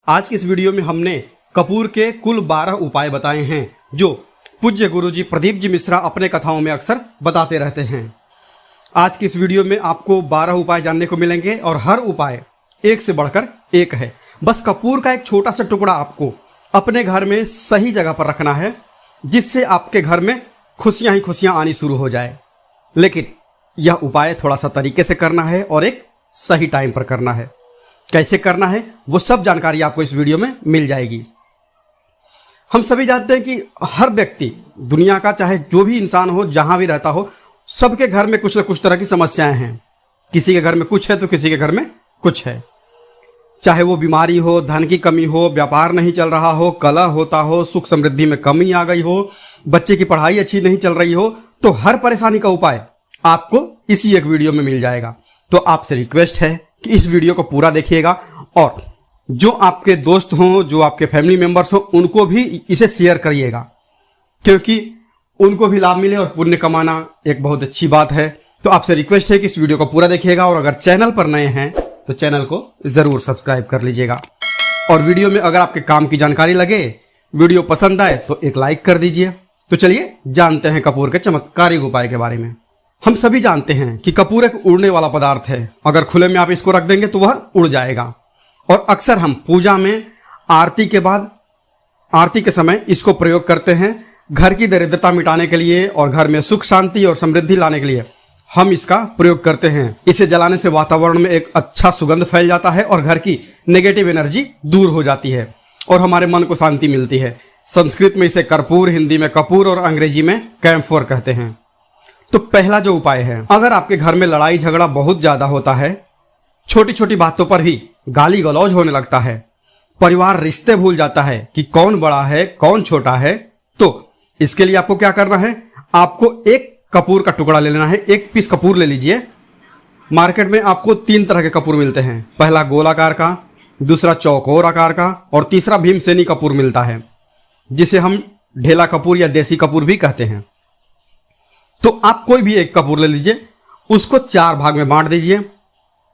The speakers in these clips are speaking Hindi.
आज की इस वीडियो में हमने कपूर के कुल 12 उपाय बताए हैं जो पूज्य गुरुजी प्रदीप जी मिश्रा अपने कथाओं में अक्सर बताते रहते हैं। आज की इस वीडियो में आपको 12 उपाय जानने को मिलेंगे और हर उपाय एक से बढ़कर एक है। बस कपूर का एक छोटा सा टुकड़ा आपको अपने घर में सही जगह पर रखना है, जिससे आपके घर में खुशियां ही खुशियां आनी शुरू हो जाए। लेकिन यह उपाय थोड़ा सा तरीके से करना है और एक सही टाइम पर करना है। कैसे करना है वो सब जानकारी आपको इस वीडियो में मिल जाएगी। हम सभी जानते हैं कि हर व्यक्ति दुनिया का चाहे जो भी इंसान हो, जहां भी रहता हो, सबके घर में कुछ न कुछ तरह की समस्याएं हैं। किसी के घर में कुछ है तो किसी के घर में कुछ है। चाहे वो बीमारी हो, धन की कमी हो, व्यापार नहीं चल रहा हो, कलह होता हो, सुख समृद्धि में कमी आ गई हो, बच्चे की पढ़ाई अच्छी नहीं चल रही हो, तो हर परेशानी का उपाय आपको इसी एक वीडियो में मिल जाएगा। तो आपसे रिक्वेस्ट है कि इस वीडियो को पूरा देखिएगा और जो आपके दोस्त हों, जो आपके फैमिली मेंबर्स हों, उनको भी इसे शेयर करिएगा, क्योंकि उनको भी लाभ मिले और पुण्य कमाना एक बहुत अच्छी बात है। तो आपसे रिक्वेस्ट है कि इस वीडियो को पूरा देखिएगा और अगर चैनल पर नए हैं तो चैनल को जरूर सब्सक्राइब कर लीजिएगा। और वीडियो में अगर आपके काम की जानकारी लगे, वीडियो पसंद आए तो एक लाइक कर दीजिए। तो चलिए जानते हैं कपूर के चमत्कारिक उपाय के बारे में। हम सभी जानते हैं कि कपूर एक उड़ने वाला पदार्थ है। अगर खुले में आप इसको रख देंगे तो वह उड़ जाएगा। और अक्सर हम पूजा में आरती के बाद, आरती के समय इसको प्रयोग करते हैं घर की दरिद्रता मिटाने के लिए और घर में सुख शांति और समृद्धि लाने के लिए हम इसका प्रयोग करते हैं। इसे जलाने से वातावरण में एक अच्छा सुगंध फैल जाता है और घर की नेगेटिव एनर्जी दूर हो जाती है और हमारे मन को शांति मिलती है। संस्कृत में इसे कर्पूर, हिंदी में कपूर और अंग्रेजी में कैम्फोर कहते हैं। तो पहला जो उपाय है, अगर आपके घर में लड़ाई झगड़ा बहुत ज्यादा होता है, छोटी छोटी बातों पर ही गाली गलौज होने लगता है, परिवार रिश्ते भूल जाता है कि कौन बड़ा है कौन छोटा है, तो इसके लिए आपको क्या करना है, आपको एक कपूर का टुकड़ा ले लेना है। एक पीस कपूर ले लीजिए। मार्केट में आपको 3 तरह के कपूर मिलते हैं। पहला गोलाकार का, दूसरा चौकोर आकार का और तीसरा भीमसेनी कपूर मिलता है, जिसे हम ढेला कपूर या देसी कपूर भी कहते हैं। तो आप कोई भी एक कपूर ले लीजिए, उसको 4 भाग में बांट दीजिए।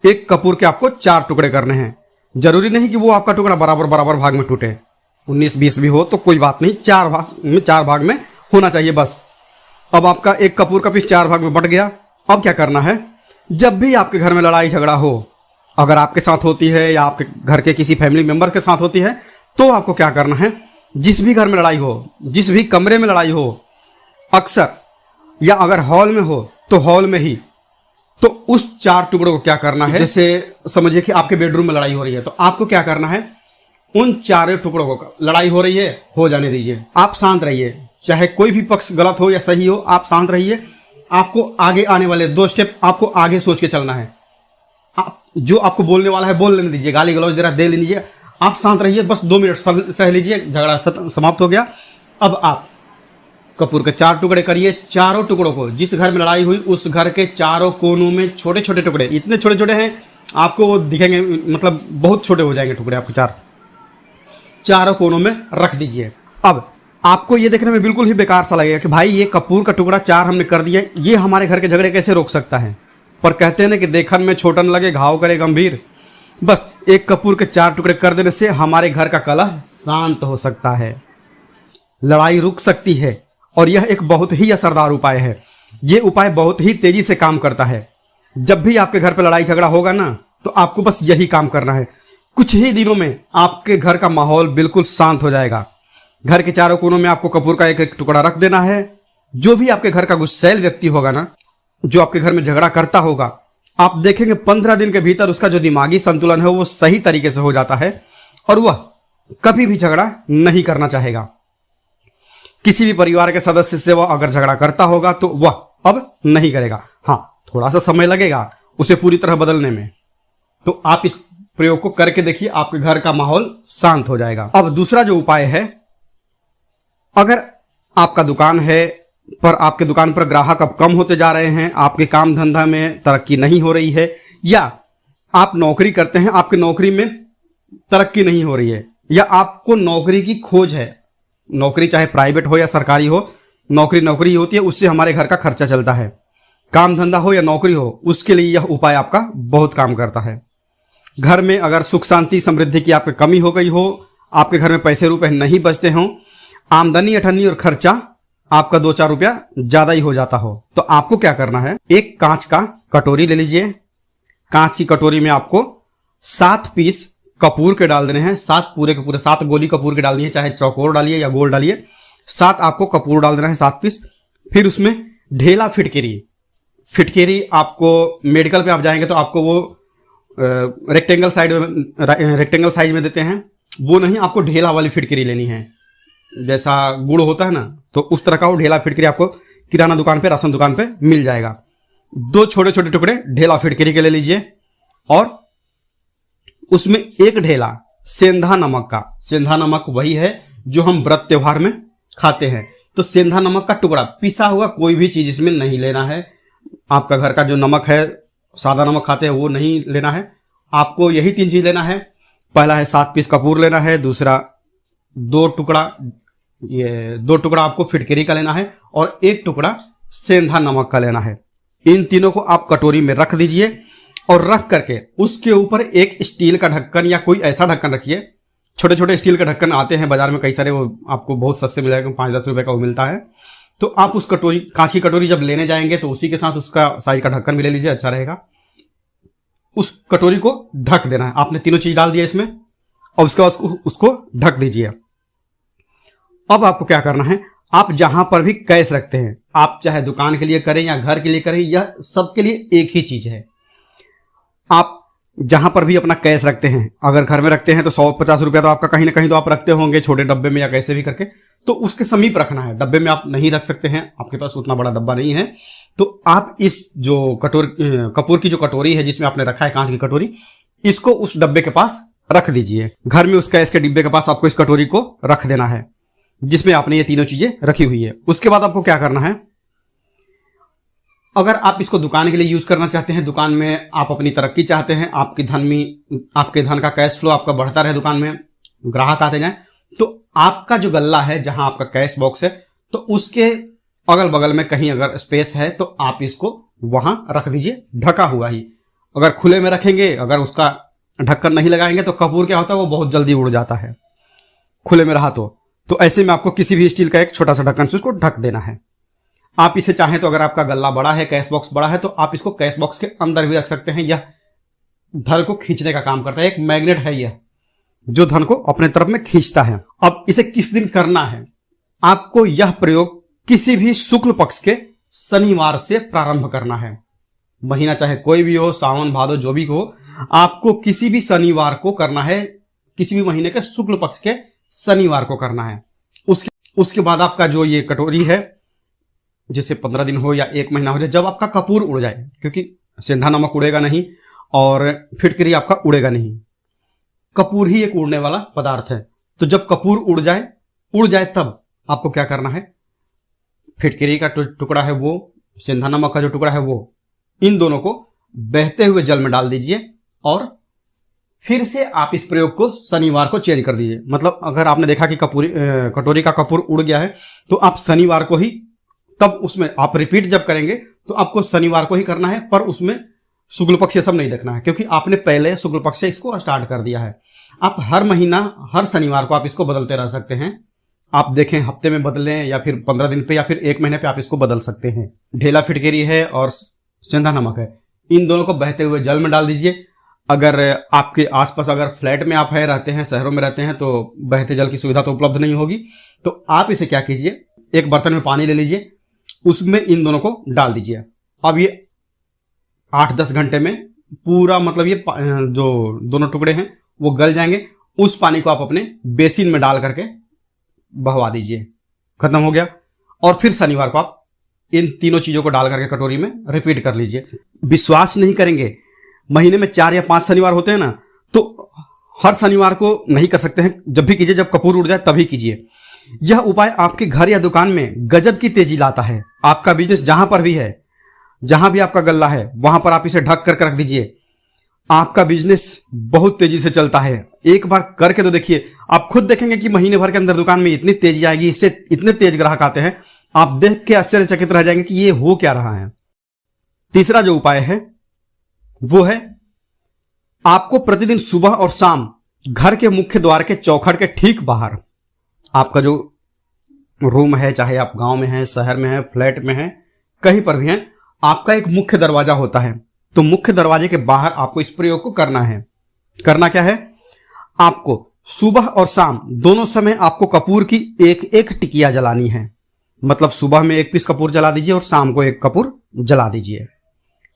एक कपूर के आपको 4 टुकड़े करने हैं। जरूरी नहीं कि वो आपका टुकड़ा बराबर बराबर भाग में टूटे, 19-20 भी हो तो कोई बात नहीं, 4 भाग में होना चाहिए बस। अब आपका एक कपूर का पीस 4 भाग में बट गया। अब क्या करना है, जब भी आपके घर में लड़ाई झगड़ा हो, अगर आपके साथ होती है या आपके घर के किसी फैमिली मेंबर के साथ होती है, तो आपको क्या करना है, जिस भी घर में लड़ाई हो, जिस भी कमरे में लड़ाई हो, अक्सर या अगर हॉल में हो तो हॉल में ही, तो उस 4 टुकड़ों को क्या करना है, जैसे समझिए कि आपके बेडरूम में लड़ाई हो रही है, तो आपको क्या करना है, उन 4 टुकड़ों को, लड़ाई हो रही है हो जाने दीजिए, आप शांत रहिए, चाहे कोई भी पक्ष गलत हो या सही हो, आप शांत रहिए। आपको आगे आने वाले 2 स्टेप आपको आगे सोच के चलना है। आप जो आपको बोलने वाला है बोल लेने दीजिए, गाली गलौज दे रहा दे लीजिए, आप शांत रहिए, बस 2 मिनट सह लीजिए, झगड़ा समाप्त हो गया। अब आप कपूर के 4 टुकड़े करिए। चारों टुकड़ों को, जिस घर में लड़ाई हुई उस घर के चारों कोनों में छोटे छोटे टुकड़े, इतने छोटे छोटे हैं आपको वो दिखेंगे, मतलब बहुत छोटे हो जाएंगे टुकड़े, आपको चारों कोनों में रख दीजिए। अब आपको ये देखने में बिल्कुल ही बेकार सा लगेगा कि भाई ये कपूर का टुकड़ा 4 हमने कर दिया, ये हमारे घर के झगड़े कैसे रोक सकता है। पर कहते हैं ना कि देखन में छोटन लगे घाव करे गंभीर। बस एक कपूर के 4 टुकड़े कर देने से हमारे घर का कलह शांत हो सकता है, लड़ाई रुक सकती है। और यह एक बहुत ही असरदार उपाय है। यह उपाय बहुत ही तेजी से काम करता है। जब भी आपके घर पर लड़ाई झगड़ा होगा ना, तो आपको बस यही काम करना है। कुछ ही दिनों में आपके घर का माहौल बिल्कुल शांत हो जाएगा। घर के चारों कोनों में आपको कपूर का एक टुकड़ा रख देना है। जो भी आपके घर का गुस्सैल व्यक्ति होगा ना, जो आपके घर में झगड़ा करता होगा, आप देखेंगे 15 दिन के भीतर उसका जो दिमागी संतुलन है वो सही तरीके से हो जाता है और वह कभी भी झगड़ा नहीं करना चाहेगा। किसी भी परिवार के सदस्य से वह अगर झगड़ा करता होगा तो वह अब नहीं करेगा। हाँ, थोड़ा सा समय लगेगा उसे पूरी तरह बदलने में। तो आप इस प्रयोग को करके देखिए, आपके घर का माहौल शांत हो जाएगा। अब दूसरा जो उपाय है, अगर आपका दुकान है पर आपके दुकान पर ग्राहक अब कम होते जा रहे हैं, आपके काम धंधा में तरक्की नहीं हो रही है, या आप नौकरी करते हैं, आपकी नौकरी में तरक्की नहीं हो रही है, या आपको नौकरी की खोज है, नौकरी चाहे प्राइवेट हो या सरकारी हो, नौकरी होती है, उससे हमारे घर का खर्चा चलता है। काम धंधा हो या नौकरी हो, उसके लिए यह उपाय आपका बहुत काम करता है। घर में अगर सुख शांति समृद्धि की आपकी कमी हो गई हो, आपके घर में पैसे रुपए नहीं बचते हों, आमदनी अठन्नी और खर्चा आपका 2-4 रुपया ज्यादा ही हो जाता हो, तो आपको क्या करना है, एक कांच का कटोरी ले लीजिए। कांच की कटोरी में आपको 7 पीस कपूर के डाल देने हैं। 7 पूरे के पूरे 7 गोली कपूर के डालनी है, चाहे चौकोर डालिए या गोल डालिए। 7 आपको कपूर डाल देना है, 7 पीस। फिर उसमें ढेला फिटकेरी। फिटकेरी आपको मेडिकल पे आप जाएंगे तो आपको वो रेक्टेंगल साइज में देते हैं, वो नहीं, आपको ढेला वाली फिटकेरी लेनी है। जैसा गुड़ होता है ना, तो उस तरह का वो ढेला फिटकेरी आपको किराना दुकान पे, राशन दुकान पे मिल जाएगा। 2 छोटे छोटे टुकड़े ढेला फिटकेरी के ले लीजिए और उसमें 1 ढेला सेंधा नमक का। सेंधा नमक वही है जो हम व्रत त्योहार में खाते हैं, तो सेंधा नमक का टुकड़ा, पिसा हुआ कोई भी चीज इसमें नहीं लेना है। आपका घर का जो नमक है, सादा नमक खाते हैं, वो नहीं लेना है। आपको यही 3 चीज लेना है। पहला है 7 पीस कपूर लेना है, दूसरा 2 टुकड़ा आपको फिटकेरी का लेना है और 1 टुकड़ा सेंधा नमक का लेना है। इन तीनों को आप कटोरी में रख दीजिए और रख करके उसके ऊपर एक स्टील का ढक्कन या कोई ऐसा ढक्कन रखिए। छोटे छोटे स्टील के ढक्कन आते हैं बाजार में कई सारे, वो आपको बहुत सस्ते मिल जाएगा, 5-10 रुपए का वो मिलता है। तो आप उस कटोरी, कांच की कटोरी जब लेने जाएंगे तो उसी के साथ उसका साइज का ढक्कन भी ले लीजिए, अच्छा रहेगा। उस कटोरी को ढक देना है। आपने तीनों चीज डाल दिया इसमें और उसके बाद उसको ढक दीजिए। अब आपको क्या करना है, आप जहां पर भी कैश रखते हैं, आप चाहे दुकान के लिए करें या घर के लिए करें, यह सबके लिए एक ही चीज है। आप जहां पर भी अपना कैश रखते हैं, अगर घर में रखते हैं तो 150 रुपया तो आपका कहीं ना कहीं तो आप रखते होंगे, छोटे डब्बे में या कैसे भी करके, तो उसके समीप रखना है। डब्बे में आप नहीं रख सकते हैं, आपके पास उतना बड़ा डब्बा नहीं है, तो आप इस जो कपूर की जो कटोरी है जिसमें आपने रखा है कांच की कटोरी, इसको उस डब्बे के पास रख दीजिए। घर में उस कैश के डिब्बे के पास आपको इस कटोरी को रख देना है जिसमें आपने ये तीनों चीजें रखी हुई है। उसके बाद आपको क्या करना है, अगर आप इसको दुकान के लिए यूज करना चाहते हैं, दुकान में आप अपनी तरक्की चाहते हैं, आपके धन का कैश फ्लो आपका बढ़ता रहे, दुकान में ग्राहक आते जाएं, तो आपका जो गल्ला है जहां आपका कैश बॉक्स है, तो उसके अगल बगल में कहीं अगर स्पेस है तो आप इसको वहां रख दीजिए, ढका हुआ ही। अगर खुले में रखेंगे, अगर उसका ढक्कन नहीं लगाएंगे तो कपूर क्या होता है, वो बहुत जल्दी उड़ जाता है खुले में रहा तो ऐसे में आपको किसी भी स्टील का एक छोटा सा ढक्कन से उसको ढक देना है। आप इसे चाहें तो, अगर आपका गल्ला बड़ा है, कैश बॉक्स बड़ा है, तो आप इसको कैश बॉक्स के अंदर भी रख सकते हैं। यह धन को खींचने का काम करता है, एक मैग्नेट है यह, जो धन को अपने तरफ में खींचता है। अब इसे किस दिन करना है, आपको यह प्रयोग किसी भी शुक्ल पक्ष के शनिवार से प्रारंभ करना है। महीना चाहे कोई भी हो, सावन भादो जो भी हो, आपको किसी भी शनिवार को करना है, किसी भी महीने के शुक्ल पक्ष के शनिवार को करना है। उसके बाद आपका जो ये कटोरी है, जैसे 15 दिन हो या 1 महीना हो जाए, जब आपका कपूर उड़ जाए, क्योंकि सेंधा नमक उड़ेगा नहीं और फिटकरी आपका उड़ेगा नहीं, कपूर ही एक उड़ने वाला पदार्थ है। तो जब कपूर उड़ जाए तब आपको क्या करना है, फिटकरी का टुकड़ा है वो, सेंधा नमक का जो टुकड़ा है वो, इन दोनों को बहते हुए जल में डाल दीजिए और फिर से आप इस प्रयोग को शनिवार को चेंज कर दीजिए। मतलब अगर आपने देखा कि कटोरी का कपूर उड़ गया है, तो आप शनिवार को ही, तब उसमें आप रिपीट जब करेंगे तो आपको शनिवार को ही करना है, पर उसमें शुक्ल पक्ष सब नहीं देखना है, क्योंकि आपने पहले शुक्ल पक्ष से इसको स्टार्ट कर दिया है। आप हर महीना हर शनिवार को आप इसको बदलते रह सकते हैं। आप देखें हफ्ते में बदलें या फिर 15 दिन पे या फिर 1 महीने पे आप इसको बदल सकते हैं। ढेला फिटकेरी है और सेंधा नमक है, इन दोनों को बहते हुए जल में डाल दीजिए। अगर आपके आसपास, अगर फ्लैट में आप रहते हैं, शहरों में रहते हैं, तो बहते जल की सुविधा तो उपलब्ध नहीं होगी, तो आप इसे क्या कीजिए, एक बर्तन में पानी ले लीजिए, उसमें इन दोनों को डाल दीजिए। अब ये 8-10 घंटे में पूरा, मतलब ये जो दोनों टुकड़े हैं वो गल जाएंगे। उस पानी को आप अपने बेसिन में डाल करके बहवा दीजिए, खत्म हो गया। और फिर शनिवार को आप इन तीनों चीजों को डाल करके कटोरी में रिपीट कर लीजिए। विश्वास नहीं करेंगे, महीने में 4 या 5 शनिवार होते हैं ना, तो हर शनिवार को नहीं कर सकते हैं, जब भी कीजिए, जब कपूर उड़ जाए तभी कीजिए। यह उपाय आपके घर या दुकान में गजब की तेजी लाता है। आपका बिजनेस जहां पर भी है, जहां भी आपका गल्ला है, वहां पर आप इसे ढक करके रख दीजिए, आपका बिजनेस बहुत तेजी से चलता है। एक बार करके तो देखिए, आप खुद देखेंगे कि महीने भर के अंदर दुकान में इतनी तेजी आएगी, इससे इतने तेज ग्राहक आते हैं, आप देख के आश्चर्यचकित रह जाएंगे कि ये हो क्या रहा है। तीसरा जो उपाय है वो है आपको प्रतिदिन सुबह और शाम घर के मुख्य द्वार के चौखट के ठीक बाहर, आपका जो रूम है, चाहे आप गांव में हैं, शहर में हैं, फ्लैट में हैं, कहीं पर भी हैं, आपका एक मुख्य दरवाजा होता है। तो मुख्य दरवाजे के बाहर आपको इस प्रयोग को करना है। करना क्या है? आपको सुबह और शाम दोनों समय आपको कपूर की एक एक टिकिया जलानी है। मतलब सुबह में 1 पीस कपूर जला दीजिए और शाम को 1 कपूर जला दीजिए।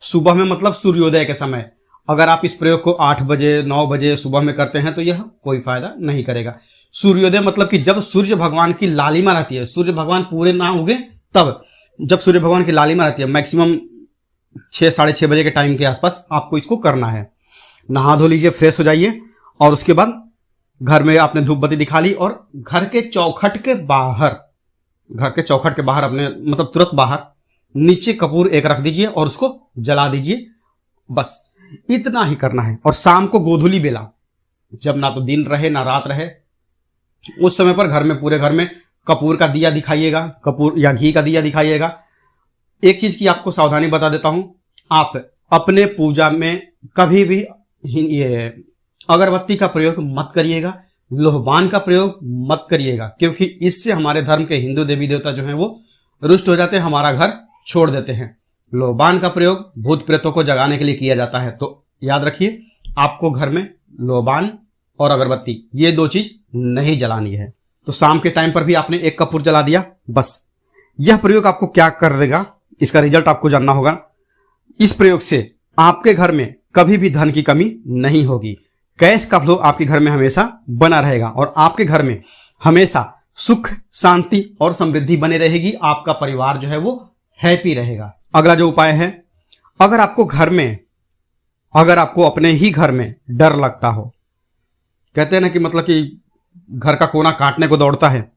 सुबह में मतलब सूर्योदय के समय। अगर आप इस प्रयोग को 8 बजे 9 बजे सुबह में करते हैं तो यह कोई फायदा नहीं करेगा। सूर्योदय मतलब कि जब सूर्य भगवान की लालिमा रहती है, सूर्य भगवान पूरे ना उगे तब, जब सूर्य भगवान की लालिमा रहती है, मैक्सिमम 6 साढ़े 6 बजे के टाइम के आसपास आपको इसको करना है। नहा धो लीजिए, फ्रेश हो जाइए और उसके बाद घर में आपने धूप बत्ती दिखा ली और घर के चौखट के बाहर, घर के चौखट के बाहर अपने मतलब तुरंत बाहर नीचे कपूर एक रख दीजिए और उसको जला दीजिए। बस इतना ही करना है। और शाम को गोधूली बेला, जब ना तो दिन रहे ना रात रहे, उस समय पर घर में, पूरे घर में कपूर का दिया दिखाइएगा, कपूर या घी का दिया दिखाइएगा। एक चीज की आपको सावधानी बता देता हूं, आप अपने पूजा में कभी भी ये अगरबत्ती का प्रयोग मत करिएगा, लोहबान का प्रयोग मत करिएगा, क्योंकि इससे हमारे धर्म के हिंदू देवी देवता जो हैं वो रुष्ट हो जाते हैं, हमारा घर छोड़ देते हैं। लोहबान का प्रयोग भूत प्रेतों को जगाने के लिए किया जाता है। तो याद रखिए, आपको घर में लोहबान और अगरबत्ती ये 2 चीज नहीं जलानी है। तो शाम के टाइम पर भी आपने 1 कपूर जला दिया। बस यह प्रयोग आपको क्या कर देगा, इसका रिजल्ट आपको जानना होगा। इस प्रयोग से आपके घर में कभी भी धन की कमी नहीं होगी। कैश का फ्लो आपके घर में हमेशा बना रहेगा और आपके घर में हमेशा सुख, शांति और समृद्धि बनी रहेगी। आपका परिवार जो है वो हैप्पी रहेगा। अगला जो उपाय है, अगर आपको अपने ही घर में डर लगता हो, कहते हैं ना कि मतलब कि घर का कोना काटने को दौड़ता है,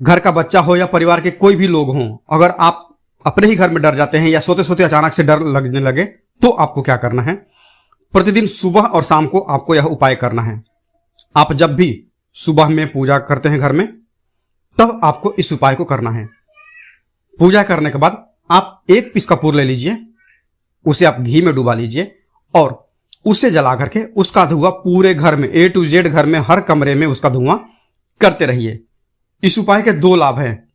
घर का बच्चा हो या परिवार के कोई भी लोग हों, अगर आप अपने ही घर में डर जाते हैं या सोते सोते अचानक से डर लगने लगे, तो आपको क्या करना है? प्रतिदिन सुबह और शाम को आपको यह उपाय करना है। आप जब भी सुबह में पूजा करते हैं घर में, तब आपको इस उपाय को करना है। पूजा करने के बाद आप 1 पीस कपूर ले लीजिए, उसे आप घी में डुबा लीजिए और उसे जला करके उसका धुआं पूरे घर में A to Z घर में हर कमरे में उसका धुआं करते रहिए। इस उपाय के 2 लाभ हैं।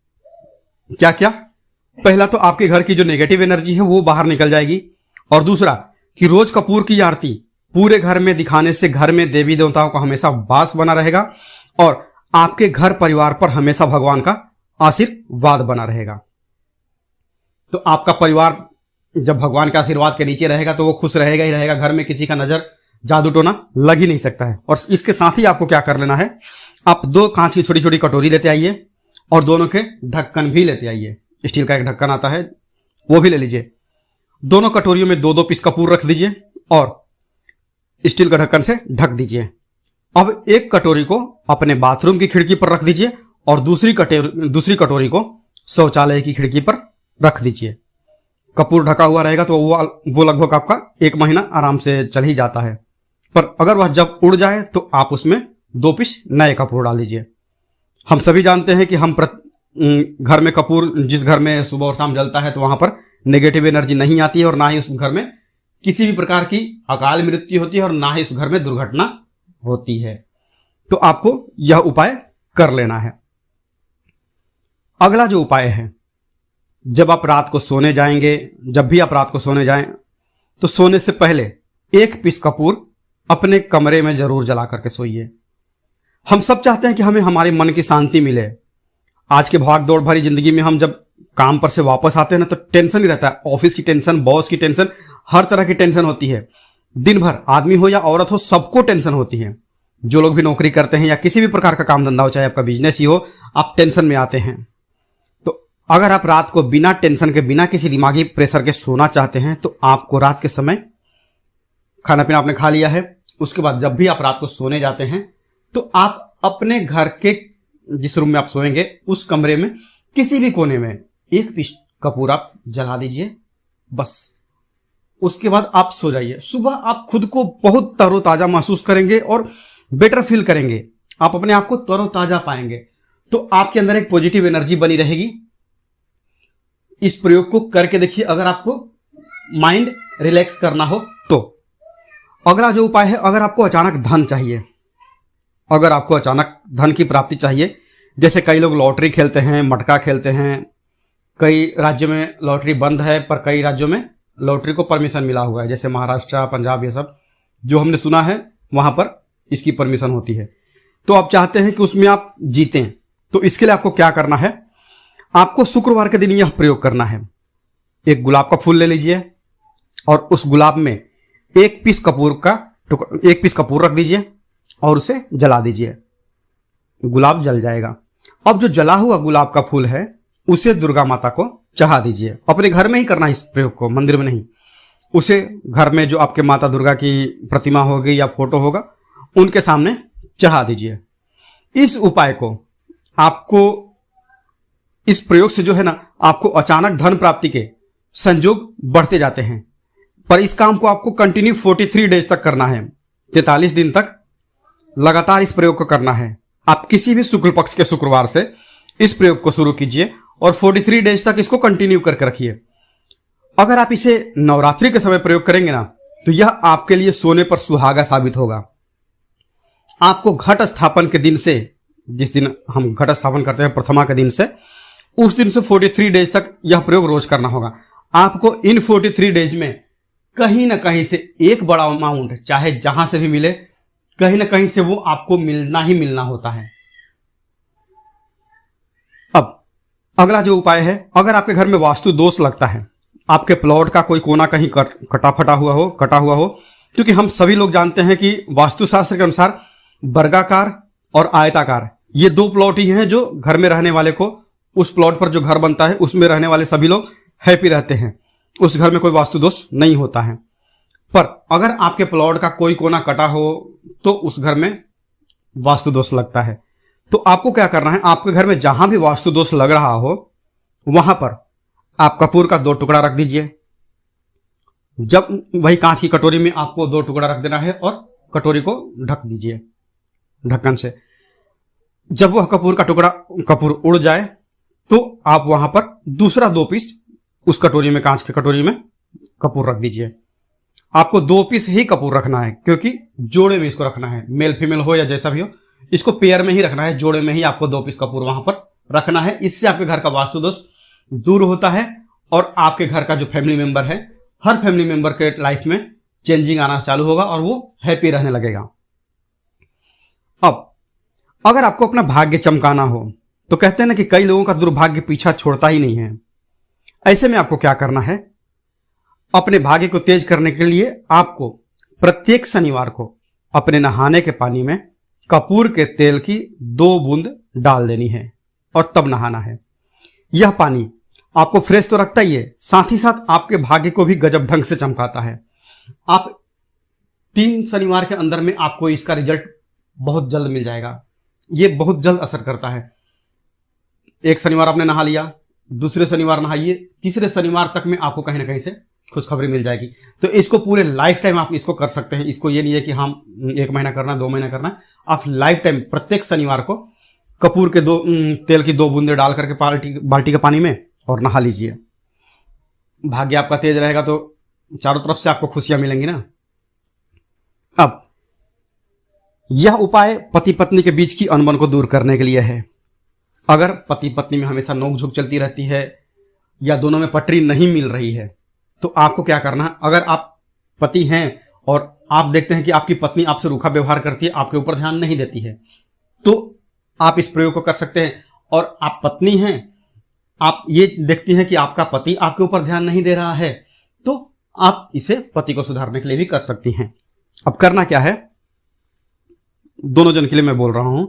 क्या क्या? पहला तो आपके घर की जो नेगेटिव एनर्जी है वो बाहर निकल जाएगी, और दूसरा कि रोज कपूर की आरती पूरे घर में दिखाने से घर में देवी देवताओं का हमेशा वास बना रहेगा और आपके घर परिवार पर हमेशा भगवान का आशीर्वाद बना रहेगा। तो आपका परिवार जब भगवान के आशीर्वाद के नीचे रहेगा तो वो खुश रहेगा ही रहेगा। घर में किसी का नजर जादू टोना लग ही नहीं सकता है। और इसके साथ ही आपको क्या कर लेना है, आप 2 कांच की छोटी छोटी कटोरी लेते आइए और दोनों के ढक्कन भी लेते आइए। स्टील का एक ढक्कन आता है, वो भी ले लीजिए। दोनों कटोरियों में 2-2 पीस कपूर रख दीजिए और स्टील का ढक्कन से ढक दीजिए। अब एक कटोरी को अपने बाथरूम की खिड़की पर रख दीजिए और दूसरी कटोरी को शौचालय की खिड़की पर रख दीजिए। कपूर ढका हुआ रहेगा तो वो लगभग आपका 1 महीना आराम से चल ही जाता है। पर अगर वह जब उड़ जाए तो आप उसमें 2 पीस नए कपूर डाल दीजिए। हम सभी जानते हैं कि हम घर में कपूर, जिस घर में सुबह और शाम जलता है तो वहां पर नेगेटिव एनर्जी नहीं आती है और ना ही उस घर में किसी भी प्रकार की अकाल मृत्यु होती है और ना ही उस घर में दुर्घटना होती है। तो आपको यह उपाय कर लेना है। अगला जो उपाय है, जब आप रात को सोने जाएंगे, जब भी आप रात को सोने जाएं तो सोने से पहले 1 पीस कपूर अपने कमरे में जरूर जला करके सोइए। हम सब चाहते हैं कि हमें हमारे मन की शांति मिले। आज के भाग दौड़ भरी जिंदगी में हम जब काम पर से वापस आते हैं ना तो टेंशन ही रहता है। ऑफिस की टेंशन, बॉस की टेंशन, हर तरह की टेंशन होती है। दिन भर आदमी हो या औरत हो, सबको टेंशन होती है। जो लोग भी नौकरी करते हैं या किसी भी प्रकार का काम धंधा हो, चाहे आपका बिजनेस ही हो, आप टेंशन में आते हैं। तो अगर आप रात को बिना टेंशन के, बिना किसी दिमागी प्रेशर के सोना चाहते हैं तो आपको रात के समय खाना पीना आपने खा लिया है, उसके बाद जब भी आप रात को सोने जाते हैं तो आप अपने घर के जिस रूम में आप सोएंगे उस कमरे में किसी भी कोने में 1 पीस कपूर आप जला दीजिए। बस उसके बाद आप सो जाइए। सुबह आप खुद को बहुत तरोताजा महसूस करेंगे और बेटर फील करेंगे। आप अपने आप को तरोताजा पाएंगे। तो आपके अंदर एक पॉजिटिव एनर्जी बनी रहेगी। इस प्रयोग को करके देखिए, अगर आपको माइंड रिलैक्स करना हो तो। अगला जो उपाय है, अगर आपको अचानक धन चाहिए, अगर आपको अचानक धन की प्राप्ति चाहिए, जैसे कई लोग लॉटरी खेलते हैं, मटका खेलते हैं, कई राज्यों में लॉटरी बंद है पर कई राज्यों में लॉटरी को परमिशन मिला हुआ है, जैसे महाराष्ट्र, पंजाब, ये सब जो हमने सुना है वहां पर इसकी परमिशन होती है। तो आप चाहते हैं कि उसमें आप जीतें, तो इसके लिए आपको क्या करना है, आपको शुक्रवार के दिन यह प्रयोग करना है। एक गुलाब का फूल ले लीजिए और उस गुलाब में एक पीस कपूर रख दीजिए और उसे जला दीजिए। गुलाब जल जाएगा। अब जो जला हुआ गुलाब का फूल है उसे दुर्गा माता को चढ़ा दीजिए। अपने घर में ही करना है इस प्रयोग को, मंदिर में नहीं। उसे घर में जो आपके माता दुर्गा की प्रतिमा होगी या फोटो होगा उनके सामने चढ़ा दीजिए। इस उपाय को आपको, इस प्रयोग से जो है ना, आपको अचानक धन प्राप्ति के संयोग बढ़ते जाते हैं। पर इस काम को आपको कंटिन्यू 43 डेज तक करना है, 43 दिन तक लगातार इस प्रयोग को करना है। आप किसी भी शुक्ल पक्ष के शुक्रवार से इस प्रयोग को शुरू कीजिए और 43 डेज तक इसको कंटिन्यू करके रखिए। अगर आप इसे नवरात्रि के समय प्रयोग करेंगे ना, तो यह आपके लिए सोने पर सुहागा साबित होगा। आपको घट स्थापन के दिन से, जिस दिन हम घट स्थापन करते हैं प्रथमा के दिन से, उस दिन से 43 डेज तक यह प्रयोग रोज करना होगा। आपको इन 43 डेज में कहीं ना कहीं से एक बड़ा अमाउंट, चाहे जहां से भी मिले, कहीं ना कहीं से वो आपको मिलना ही मिलना होता है। अब अगला जो उपाय है, अगर आपके घर में वास्तु दोष लगता है, आपके प्लॉट का कोई कोना कहीं कटा हुआ हो, क्योंकि हम सभी लोग जानते हैं कि वास्तुशास्त्र के अनुसार वर्गाकार और आयताकार ये दो प्लॉट ही हैं जो घर में रहने वाले को, उस प्लॉट पर जो घर बनता है उसमें रहने वाले सभी लोग हैप्पी रहते हैं, उस घर में कोई वास्तु दोष नहीं होता है। पर अगर आपके प्लॉट का कोई कोना कटा हो तो उस घर में वास्तु दोष लगता है। तो आपको क्या करना है, आपके घर में जहां भी वास्तु दोष लग रहा हो वहां पर आप कपूर का 2 टुकड़ा रख दीजिए। जब वही कांच की कटोरी में आपको 2 टुकड़ा रख देना है और कटोरी को ढक दीजिए ढक्कन से। जब वह कपूर उड़ जाए तो आप वहां पर दूसरा 2 पीस उस कटोरी में, कांच की कटोरी में कपूर रख दीजिए। आपको 2 पीस ही कपूर रखना है, क्योंकि जोड़े में इसको रखना है, मेल फीमेल हो या जैसा भी हो, इसको पेयर में ही रखना है, जोड़े में ही आपको 2 पीस कपूर वहां पर रखना है। इससे आपके घर का वास्तु दोष दूर होता है और आपके घर का जो फैमिली मेंबर है, हर फैमिली मेंबर के लाइफ में चेंजिंग आना चालू होगा और वो हैप्पी रहने लगेगा। अब अगर आपको अपना भाग्य चमकाना हो, तो कहते हैं ना कि कई लोगों का दुर्भाग्य पीछा छोड़ता ही नहीं है। ऐसे में आपको क्या करना है, अपने भाग्य को तेज करने के लिए आपको प्रत्येक शनिवार को अपने नहाने के पानी में कपूर के तेल की 2 बूंद डाल देनी है और तब नहाना है। यह पानी आपको फ्रेश तो रखता ही है, साथ ही साथ आपके भाग्य को भी गजब ढंग से चमकाता है। आप 3 शनिवार के अंदर में आपको इसका रिजल्ट बहुत जल्द मिल जाएगा। ये बहुत जल्द असर करता है। एक शनिवार आपने नहा लिया, दूसरे शनिवार नहाइए, तीसरे शनिवार तक में आपको कहीं ना कहीं से खुशखबरी मिल जाएगी। तो इसको पूरे लाइफ टाइम आप इसको कर सकते हैं। इसको ये नहीं है कि हम 1 महीना करना, 2 महीना करना, आप लाइफ टाइम प्रत्येक शनिवार को कपूर के तेल की 2 बूंदे डाल करके बाल्टी के पानी में और नहा लीजिए। भाग्य आपका तेज रहेगा तो चारों तरफ से आपको खुशियां मिलेंगी ना। अब यह उपाय पति पत्नी के बीच की अनबन को दूर करने के लिए है। अगर पति पत्नी में हमेशा नोकझोंक चलती रहती है या दोनों में पटरी नहीं मिल रही है, तो आपको क्या करना है, अगर आप पति हैं और आप देखते हैं कि आपकी पत्नी आपसे रूखा व्यवहार करती है, आपके ऊपर ध्यान नहीं देती है, तो आप इस प्रयोग को कर सकते हैं। और आप पत्नी हैं, आप ये देखती हैं कि आपका पति आपके ऊपर ध्यान नहीं दे रहा है, तो आप इसे पति को सुधारने के लिए भी कर सकती हैं। अब करना क्या है, दोनों जन के लिए मैं बोल रहा हूं।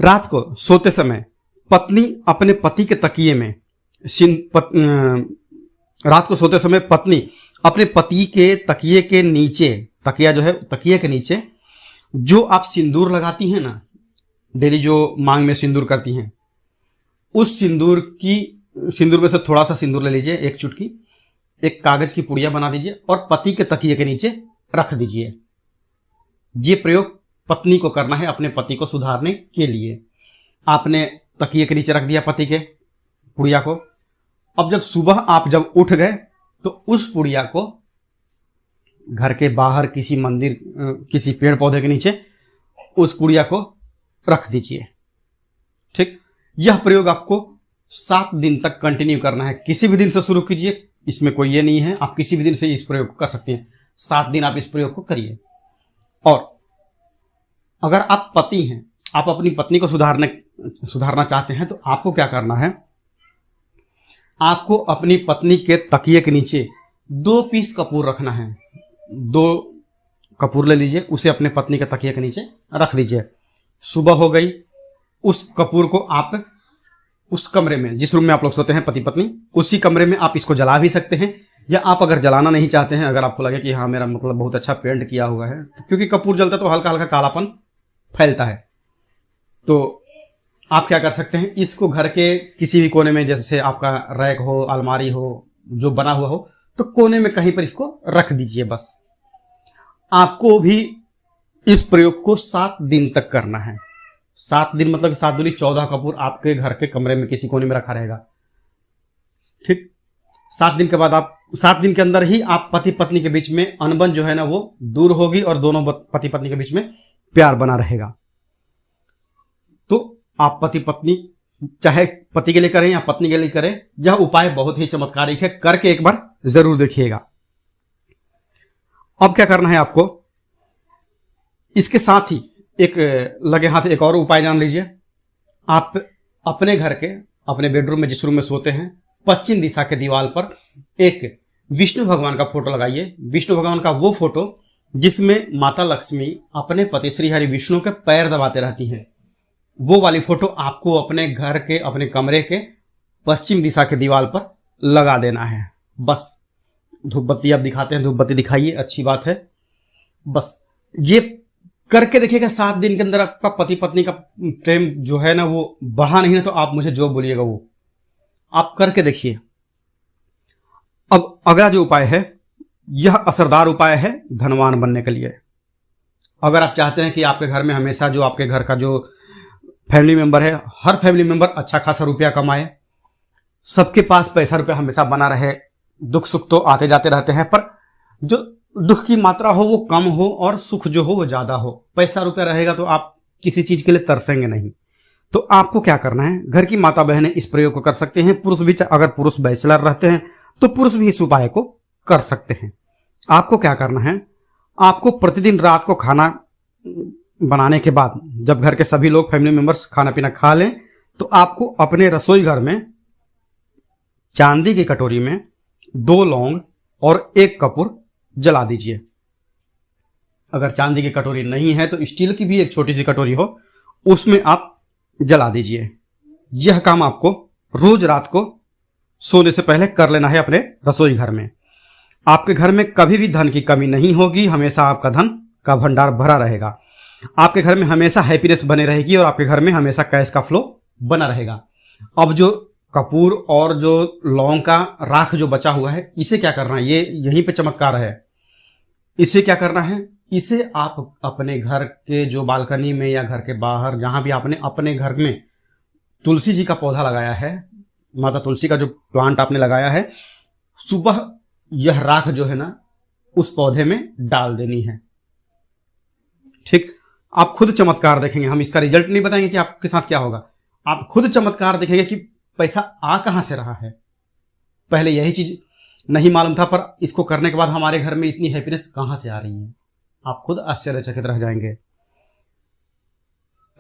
रात को सोते समय पत्नी अपने पति के तकिए में रात को सोते समय पत्नी अपने पति के तकिए के नीचे, तकिया जो है तकिए के नीचे जो आप सिंदूर लगाती हैं ना, डेली जो मांग में सिंदूर करती हैं, उस सिंदूर में से थोड़ा सा सिंदूर ले लीजिए, 1 चुटकी, एक कागज की पुड़िया बना दीजिए और पति के तकिए के नीचे रख दीजिए। ये प्रयोग पत्नी को करना है अपने पति को सुधारने के लिए। आपने तकिए के नीचे रख दिया पति के पुड़िया को। अब जब सुबह आप जब उठ गए तो उस पुड़िया को घर के बाहर किसी मंदिर किसी पेड़ पौधे के नीचे उस गुड़िया को रख दीजिए। ठीक, यह प्रयोग आपको 7 दिन तक कंटिन्यू करना है। किसी भी दिन से शुरू कीजिए, इसमें कोई ये नहीं है, आप किसी भी दिन से इस प्रयोग को कर सकते हैं। 7 दिन आप इस प्रयोग को करिए। और अगर आप पति हैं, आप अपनी पत्नी को सुधारना चाहते हैं, तो आपको क्या करना है, आपको अपनी पत्नी के तकिए के नीचे 2 पीस कपूर रखना है। 2 कपूर ले लीजिए, उसे अपने पत्नी के तकिए के नीचे रख दीजिए। सुबह हो गई, उस कपूर को आप उस कमरे में, जिस रूम में आप लोग सोते हैं पति पत्नी, उसी कमरे में आप इसको जला भी सकते हैं। या आप अगर जलाना नहीं चाहते हैं, अगर आपको लगे कि हाँ मेरा मतलब बहुत अच्छा पेंट किया हुआ है, तो क्योंकि कपूर जलता है तो हल्का हल्का कालापन फैलता है, तो आप क्या कर सकते हैं, इसको घर के किसी भी कोने में, जैसे आपका रैक हो, अलमारी हो, जो बना हुआ हो, तो कोने में कहीं पर इसको रख दीजिए। बस आपको भी इस प्रयोग को 7 दिन तक करना है। 7 दिन मतलब 7 दूनी 14 कपूर आपके घर के कमरे में किसी कोने में रखा रहेगा। ठीक, 7 दिन के बाद आप 7 दिन के अंदर ही आप पति पत्नी के बीच में अनबन जो है ना वो दूर होगी और दोनों पति पत्नी के बीच में प्यार बना रहेगा। तो आप पति पत्नी चाहे पति के लिए करें या पत्नी के लिए करें, यह उपाय बहुत ही चमत्कारिक है, करके एक बार जरूर देखिएगा। अब क्या करना है आपको, इसके साथ ही एक लगे हाथ एक और उपाय जान लीजिए। आप अपने घर के अपने बेडरूम में, जिस रूम में सोते हैं, पश्चिम दिशा के दीवार पर एक विष्णु भगवान का फोटो लगाइए। विष्णु भगवान का वो फोटो जिसमें माता लक्ष्मी अपने पति श्री हरि विष्णु के पैर दबाते रहती हैं, वो वाली फोटो आपको अपने घर के अपने कमरे के पश्चिम दिशा के दीवार पर लगा देना है। बस धूप बत्ती आप दिखाते हैं, धूप बत्ती दिखाइए, अच्छी बात है। बस ये करके देखिएगा, 7 दिन के अंदर आपका पति पत्नी का प्रेम जो है ना वो बढ़ा नहीं है, तो आप मुझे जो बोलिएगा वो आप करके देखिए। अब अगला जो उपाय है, यह असरदार उपाय है धनवान बनने के लिए। अगर आप चाहते हैं कि आपके घर में हमेशा जो आपके घर का जो फैमिली मेंबर है, हर फैमिली मेंबर अच्छा खासा रुपया कमाए, सबके पास पैसा रुपया हमेशा बना रहे, दुख सुख तो आते जाते रहते हैं, पर जो दुख की मात्रा हो वो कम हो और सुख जो हो वो ज्यादा हो। पैसा रुपया रहेगा तो आप किसी चीज के लिए तरसेंगे नहीं। तो आपको क्या करना है, घर की माता बहनें इस प्रयोग को कर सकते हैं, पुरुष भी, अगर पुरुष बैचलर रहते हैं तो पुरुष भी इस उपाय को कर सकते हैं। आपको क्या करना है, आपको प्रतिदिन रात को खाना बनाने के बाद, जब घर के सभी लोग फैमिली मेंबर्स खाना पीना खा लें, तो आपको अपने रसोई घर में चांदी की कटोरी में 2 लौंग और 1 कपूर जला दीजिए। अगर चांदी की कटोरी नहीं है तो स्टील की भी एक छोटी सी कटोरी हो, उसमें आप जला दीजिए। यह काम आपको रोज रात को सोने से पहले कर लेना है अपने रसोई घर में। आपके घर में कभी भी धन की कमी नहीं होगी, हमेशा आपका धन का भंडार भरा रहेगा। आपके घर में हमेशा हैप्पीनेस बने रहेगी और आपके घर में हमेशा कैश का फ्लो बना रहेगा। अब जो कपूर और जो लौंग का राख जो बचा हुआ है, इसे क्या करना है, ये यहीं पे चमत्कार है। इसे क्या करना है, इसे आप अपने घर के जो बालकनी में या घर के बाहर जहां भी आपने अपने घर में तुलसी जी का पौधा लगाया है, माता तुलसी का जो प्लांट आपने लगाया है, सुबह यह राख जो है ना उस पौधे में डाल देनी है। ठीक, आप खुद चमत्कार देखेंगे। हम इसका रिजल्ट नहीं बताएंगे कि आपके साथ क्या होगा, आप खुद चमत्कार देखेंगे कि पैसा आ कहां से रहा है। पहले यही चीज नहीं मालूम था, पर इसको करने के बाद हमारे घर में इतनी हैप्पीनेस कहां से आ रही है, आप खुद आश्चर्यचकित रह जाएंगे।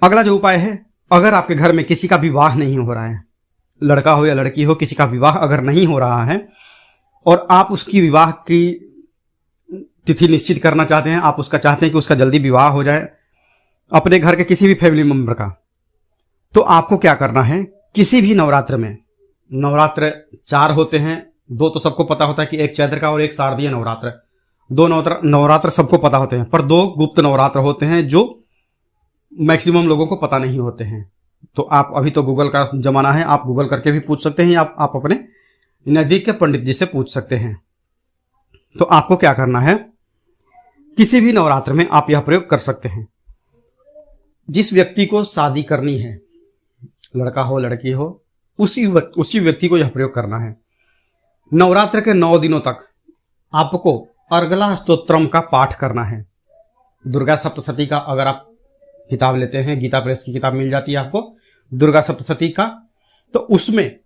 अगला जो उपाय है, अगर आपके घर में किसी का विवाह नहीं हो रहा है, लड़का हो या लड़की हो, किसी का विवाह अगर नहीं हो रहा है और आप उसकी विवाह की तिथि निश्चित करना चाहते हैं, आप उसका चाहते हैं कि उसका जल्दी विवाह हो जाए अपने घर के किसी भी फैमिली मेंबर का, तो आपको क्या करना है, किसी भी नवरात्र में, नवरात्र 4 होते हैं, 2 तो सबको पता होता है कि एक चैत्र का और एक शारदीय नवरात्र, 2 नवरात्र सबको पता होते हैं, पर 2 गुप्त नवरात्र होते हैं जो मैक्सिमम लोगों को पता नहीं होते हैं। तो आप, अभी तो गूगल का जमाना है, आप गूगल करके भी पूछ सकते हैं, आप अपने नजदीक के पंडित जी से पूछ सकते हैं। तो आपको क्या करना है, किसी भी नवरात्र में आप यह प्रयोग कर सकते हैं। जिस व्यक्ति को शादी करनी है, लड़का हो लड़की हो, उसी व्यक्ति को यह प्रयोग करना है। नवरात्र के 9 दिनों तक आपको अर्गला स्तोत्रम का पाठ करना है। दुर्गा सप्तशती का अगर आप किताब लेते हैं, गीता प्रेस की किताब मिल जाती है आपको दुर्गा सप्तशती का, तो उसमें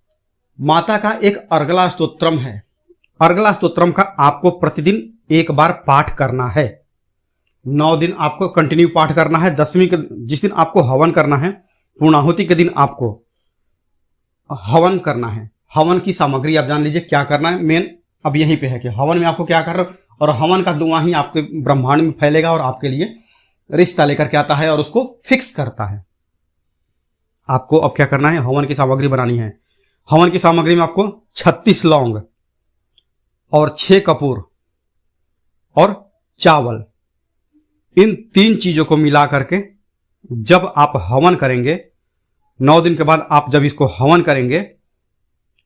माता का एक अर्गला स्तोत्रम है। अर्गला स्तोत्रम का आपको प्रतिदिन एक बार पाठ करना है। 9 दिन आपको कंटिन्यू पाठ करना है। 10वीं के जिस दिन आपको हवन करना है, पूर्णाहुति के दिन आपको हवन करना है। हवन की सामग्री आप जान लीजिए क्या करना है। मेन अब यहीं पे है कि हवन में आपको क्या कर रहे हो, और हवन का धुआं ही आपके ब्रह्मांड में फैलेगा और आपके लिए रिश्ता लेकर के आता है और उसको फिक्स करता है। आपको अब क्या करना है, हवन की सामग्री बनानी है। हवन की सामग्री में आपको 36 लौंग और 6 कपूर और चावल, इन 3 चीजों को मिला करके जब आप हवन करेंगे, 9 दिन के बाद आप जब इसको हवन करेंगे,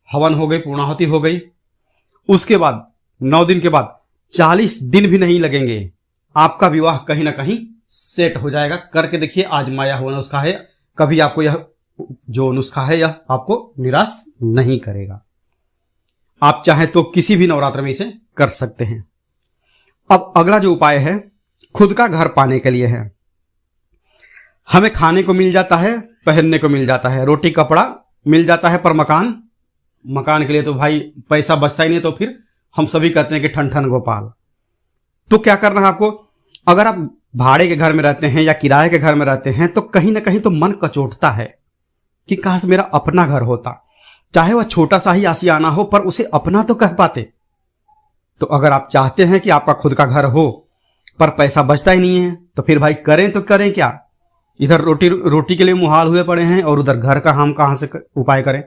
हवन हो गई, पूर्णाहुति हो गई, उसके बाद 9 दिन के बाद 40 दिन भी नहीं लगेंगे, आपका विवाह कहीं ना कहीं सेट हो जाएगा। करके देखिए, आजमाया हुआ नुस्खा है, कभी आपको यह जो नुस्खा है यह आपको निराश नहीं करेगा। आप चाहे तो किसी भी नवरात्र में इसे कर सकते हैं। अब अगला जो उपाय है खुद का घर पाने के लिए है। हमें खाने को मिल जाता है, पहनने को मिल जाता है, रोटी कपड़ा मिल जाता है, पर मकान के लिए तो भाई पैसा बचता ही नहीं। तो फिर हम सभी कहते हैं कि ठन ठन गोपाल। तो क्या करना है आपको, अगर आप भाड़े के घर में रहते हैं या किराए के घर में रहते हैं तो कहीं ना कहीं तो मन कचोटता है कि काश मेरा अपना घर होता, चाहे वह छोटा सा ही आशियाना हो, पर उसे अपना तो कह पाते। तो अगर आप चाहते हैं कि आपका खुद का घर हो पर पैसा बचता ही नहीं है, तो फिर भाई करें तो करें क्या। इधर रोटी के लिए मुहाल हुए पड़े हैं और उधर घर का हम कहां से उपाय करें।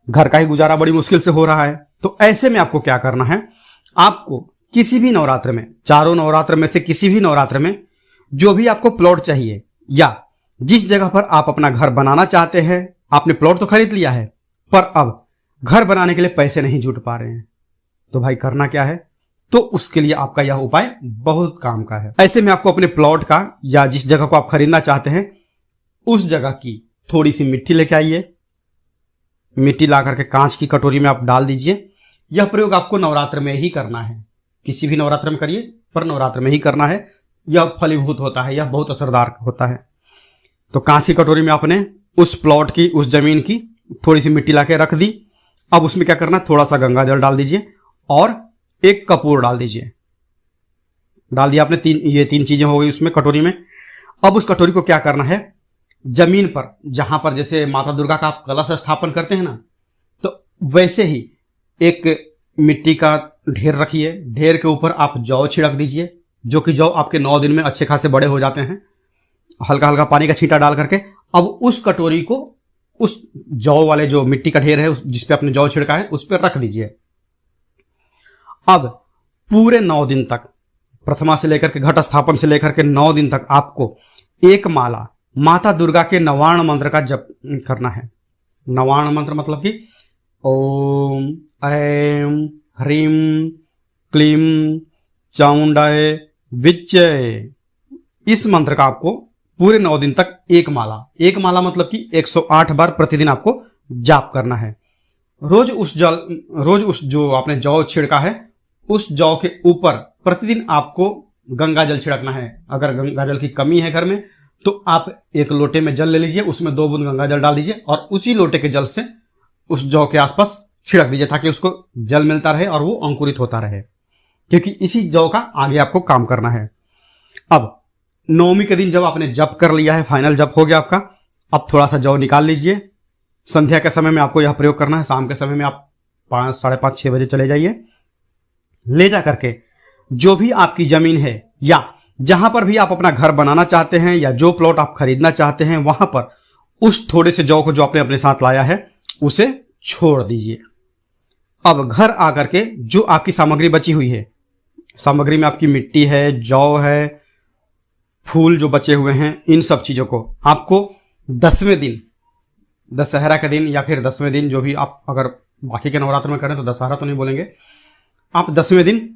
घर का ही गुजारा बड़ी मुश्किल से हो रहा है। तो ऐसे में आपको क्या करना है, आपको किसी भी नवरात्र में, चारों नवरात्र में से किसी भी नवरात्र में जो भी आपको प्लॉट चाहिए या जिस जगह पर आप अपना घर बनाना चाहते हैं, आपने प्लॉट तो खरीद लिया है पर अब घर बनाने के लिए पैसे नहीं जुट पा रहे हैं, तो भाई करना क्या है, तो उसके लिए आपका यह उपाय बहुत काम का है। ऐसे में आपको अपने प्लॉट का या जिस जगह को आप खरीदना चाहते हैं उस जगह की थोड़ी सी मिट्टी लेके आइए। मिट्टी ला करके कांच की कटोरी में आप डाल दीजिए। यह प्रयोग आपको नवरात्र में ही करना है, किसी भी नवरात्र में करिए पर नवरात्र में ही करना है। यह फलीभूत होता है, यह बहुत असरदार होता है। तो कांच की कटोरी में आपने उस प्लॉट की, उस जमीन की थोड़ी सी मिट्टी लाके रख दी। अब उसमें क्या करना, थोड़ा सा गंगा जल डाल दीजिए और 1 कपूर डाल दीजिए। डाल दिया आपने, ये 3 चीजें हो गई उसमें कटोरी में। अब उस कटोरी को क्या करना है, जमीन पर जहां पर जैसे माता दुर्गा का आप कलश स्थापन करते हैं ना, तो वैसे ही एक मिट्टी का ढेर रखिए। ढेर के ऊपर आप जौ छिड़क दीजिए, जो कि जौ आपके 9 दिन में अच्छे खासे बड़े हो जाते हैं। हल्का हल्का पानी का छींटा डाल करके अब उस कटोरी को उस जौ वाले जो मिट्टी का ढेर है जिसपे आपने जौ छिड़का है उस पर रख दीजिए। अब पूरे 9 दिन तक, प्रथमा से लेकर के घट स्थापन से लेकर के 9 दिन तक आपको एक माला माता दुर्गा के नवार्ण मंत्र का जप करना है। नवार्ण मंत्र मतलब कि ओम ऐं ह्रीं क्लीं चामुंडाय विच्चे, इस मंत्र का आपको पूरे 9 दिन तक एक माला मतलब कि 108 बार प्रतिदिन आपको जाप करना है। रोज उस जो आपने जौ छिड़का है उस जौ के ऊपर प्रतिदिन आपको गंगा जल छिड़कना है। अगर गंगा जल की कमी है घर में तो आप एक लोटे में जल ले लीजिए, उसमें 2 बूंद गंगा जल डाल दीजिए और उसी लोटे के जल से उस जौ के आसपास छिड़क दीजिए ताकि उसको जल मिलता रहे और वो अंकुरित होता रहे, क्योंकि इसी जौ का आगे आपको काम करना है। अब 9वीं के दिन जब आपने जप कर लिया है, फाइनल जप हो गया आपका, अब थोड़ा सा जौ निकाल लीजिए। संध्या के समय में आपको यह प्रयोग करना है। शाम के समय में आप 5, साढ़े 5, 6 बजे चले जाइए। ले जा करके जो भी आपकी जमीन है या जहां पर भी आप अपना घर बनाना चाहते हैं या जो प्लॉट आप खरीदना चाहते हैं, वहां पर उस थोड़े से जौ को जो आपने अपने साथ लाया है उसे छोड़ दीजिए। अब घर आकर के जो आपकी सामग्री बची हुई है, सामग्री में आपकी मिट्टी है, जौ है, फूल जो बचे हुए हैं, इन सब चीजों को आपको 10वें दिन, दशहरा के दिन या फिर 10वें दिन, जो भी आप अगर बाकी के नवरात्र में करें तो दशहरा तो नहीं बोलेंगे, आप 10वें दिन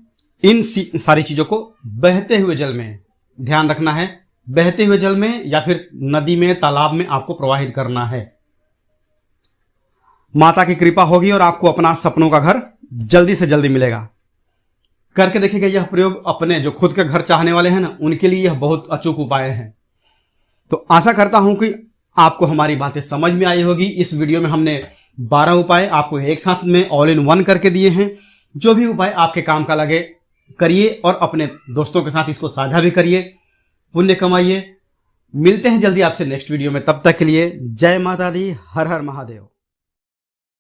इन सारी चीजों को बहते हुए जल में, ध्यान रखना है, बहते हुए जल में या फिर नदी में, तालाब में आपको प्रवाहित करना है। माता की कृपा होगी और आपको अपना सपनों का घर जल्दी से जल्दी मिलेगा। करके देखिएगा। यह प्रयोग अपने जो खुद का घर चाहने वाले हैं ना, उनके लिए यह बहुत अचूक उपाय है। तो आशा करता हूं कि आपको हमारी बातें समझ में आई होगी। इस वीडियो में हमने 12 उपाय आपको एक साथ में ऑल इन वन करके दिए हैं। जो भी उपाय आपके काम का लगे करिए और अपने दोस्तों के साथ इसको साझा भी करिए, पुण्य कमाइए। मिलते हैं जल्दी आपसे नेक्स्ट वीडियो में। तब तक के लिए जय माता दी, हर हर महादेव।